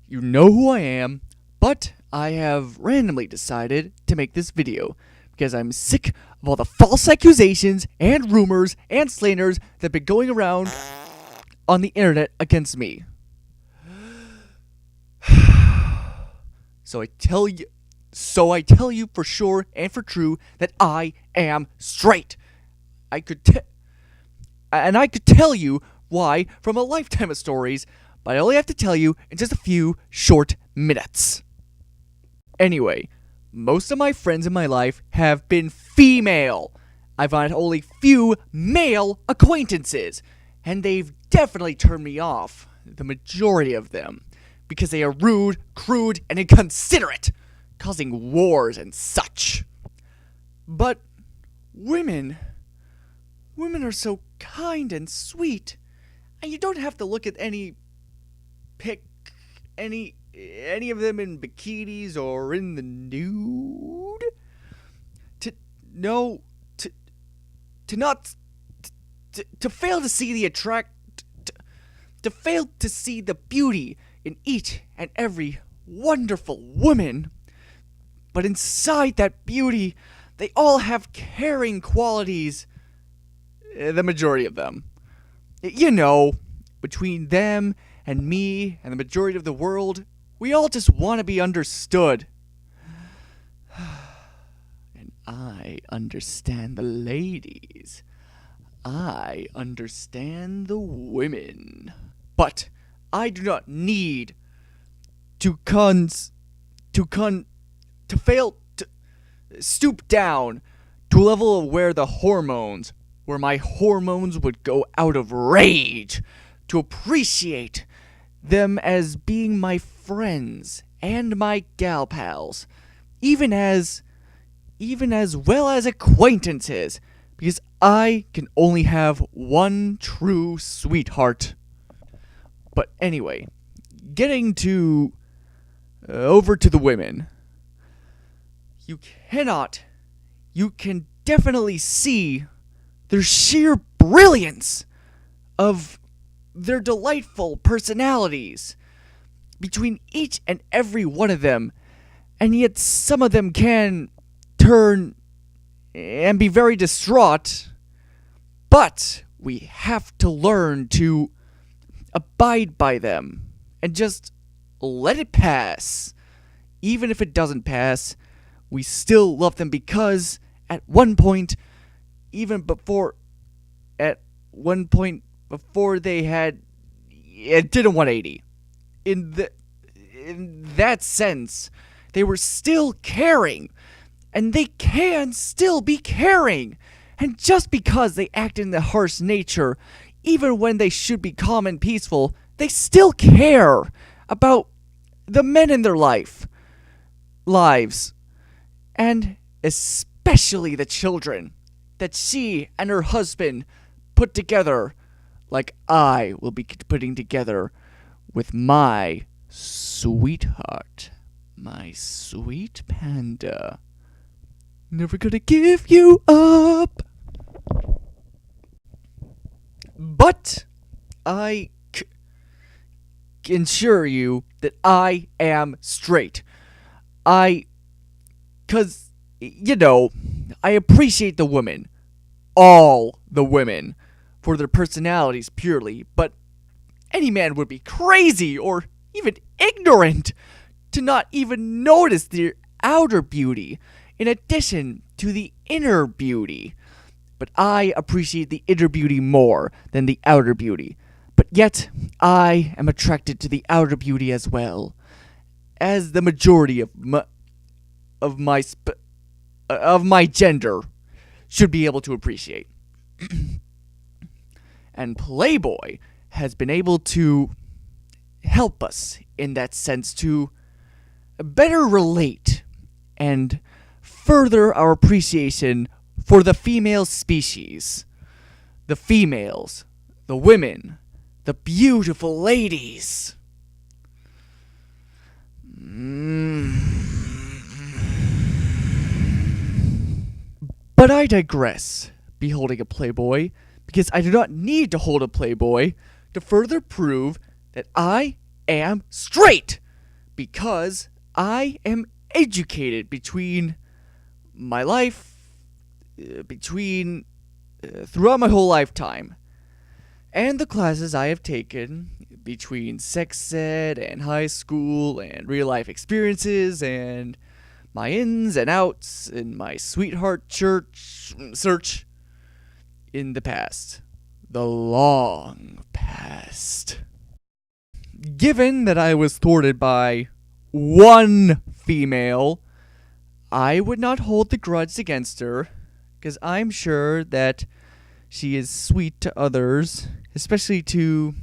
you know who I am, but I have randomly decided to make this video because I'm sick of all the false accusations and rumors and slanders that have been going around on the internet against me. So I tell you for sure and for true that I am straight. I could tell you why from a lifetime of stories, but I only have to tell you in just a few short minutes. Anyway, most of my friends in my life have been female. I've had only few male acquaintances, and they've definitely turned me off, the majority of them, because they are rude, crude, and inconsiderate, causing wars and such. But women are so kind and sweet, and you don't have to look at any of them in bikinis or in the nude to fail to see the beauty in each and every wonderful woman. But inside that beauty, they all have caring qualities. The majority of them. You know, between them and me and the majority of the world, we all just want to be understood. And I understand the ladies. I understand the women. But I do not need to stoop down to a level of where my hormones would go out of rage to appreciate them as being my friends and my gal pals, even as well as acquaintances, because I can only have one true sweetheart. But anyway, getting over to the women, you can definitely see their sheer brilliance of their delightful personalities between each and every one of them, and yet some of them can turn and be very distraught, but we have to learn to abide by them and just let it pass. Even if it doesn't pass, we still love them because at one point before they did a 180. In that sense, they were still caring, and they can still be caring. And just because they act in the harsh nature, even when they should be calm and peaceful, they still care about the men in their lives, and especially the children that she and her husband put together, like I will be putting together with my sweetheart, my sweet panda. Never gonna give you up. But I can assure you that I am straight. Cause, you know, I appreciate the women, all the women, for their personalities purely, but any man would be crazy or even ignorant to not even notice their outer beauty in addition to the inner beauty. But I appreciate the inner beauty more than the outer beauty. But yet, I am attracted to the outer beauty as well, as the majority of my gender should be able to appreciate. And Playboy has been able to help us in that sense to better relate and further our appreciation for the female species. The females, the women, the beautiful ladies. But I digress, beholding a Playboy, because I do not need to hold a Playboy to further prove that I am straight. because I am educated between my life, throughout my whole lifetime, and the classes I have taken between sex ed and high school and real life experiences and my ins and outs and my sweetheart church search in the past. The long past. Given that I was thwarted by one female, I would not hold the grudge against her, because I'm sure that she is sweet to others, especially to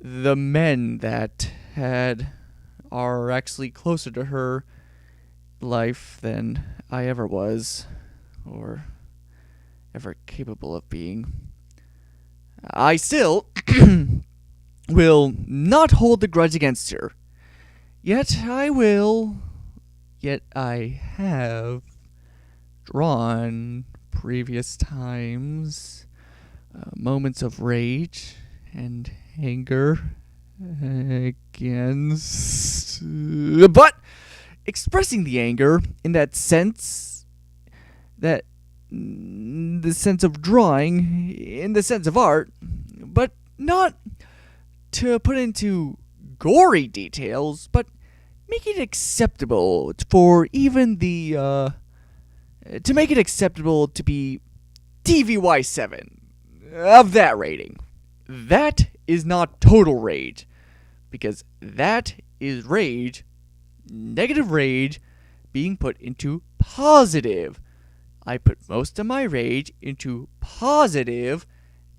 the men that are actually closer to her life than I ever was, or ever capable of being. I still will not hold the grudge against her. Yet I have drawn previous times moments of rage and anger against, but expressing the anger in that sense, that the sense of drawing, in the sense of art, but not to put into gory details, but make it acceptable for even the, to make it acceptable to be TVY7 of that rating. That is not total rage, because that is rage, negative rage, being put into positive. I put most of my rage into positive,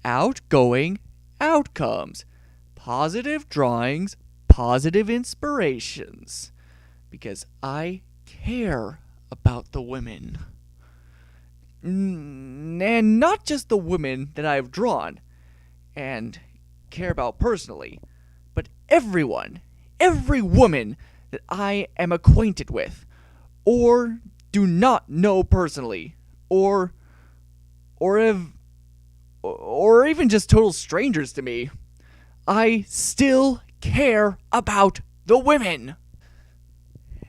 outgoing outcomes, positive drawings, positive inspirations, because I care about the women. And not just the women that I've drawn and care about personally, but everyone, every woman that I am acquainted with, or do not know personally, or even just total strangers to me. I still care about the women.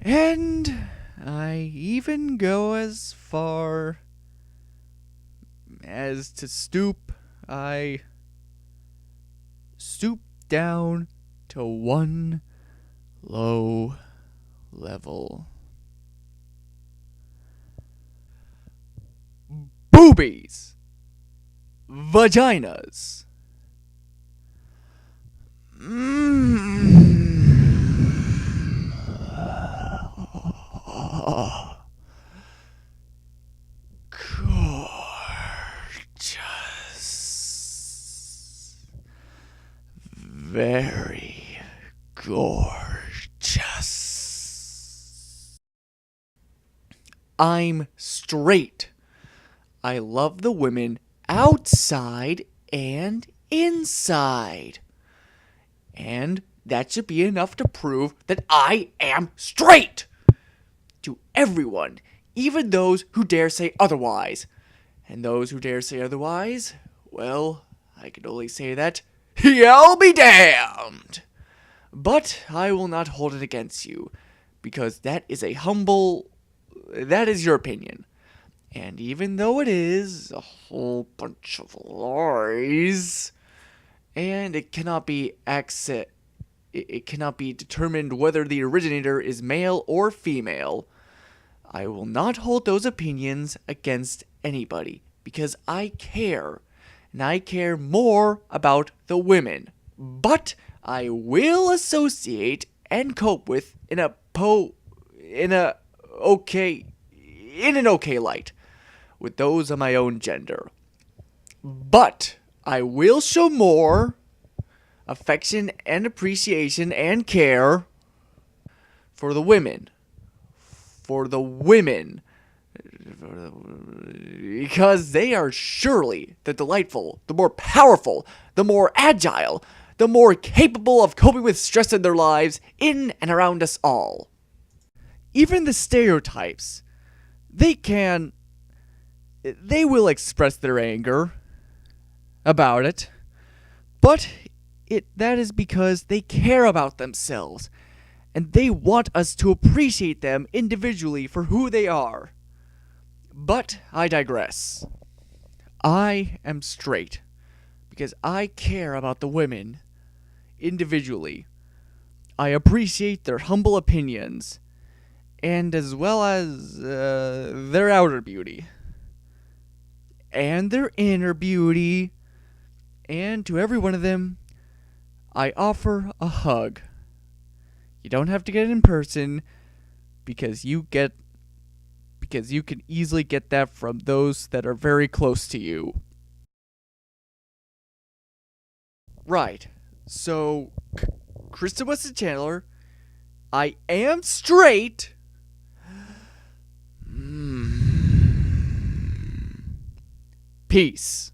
And I even go as far as to stoop down to one low level. Boobies. Vaginas. Gorgeous. Very gorgeous. I'm straight. I love the women outside and inside. And that should be enough to prove that I am straight to everyone, even those who dare say otherwise. And those who dare say otherwise, well, I can only say that y'all be damned. But I will not hold it against you, because that is your opinion. And even though it is a whole bunch of lies, and it cannot be determined whether the originator is male or female, I will not hold those opinions against anybody, because I care, and I care more about the women. But I will associate and cope with in an okay light with those of my own gender. But I will show more affection and appreciation and care for the women. Because they are surely the delightful, the more powerful, the more agile, the more capable of coping with stress in their lives in and around us all. Even the stereotypes, they will express their anger about it, but that is because they care about themselves, and they want us to appreciate them individually for who they are. But I digress. I am straight because I care about the women individually. I appreciate their humble opinions, and as well as their outer beauty, and their inner beauty, and to every one of them, I offer a hug. You don't have to get it in person because you can easily get that from those that are very close to you. Right. So, Krista Weston Chandler, I am straight. Peace.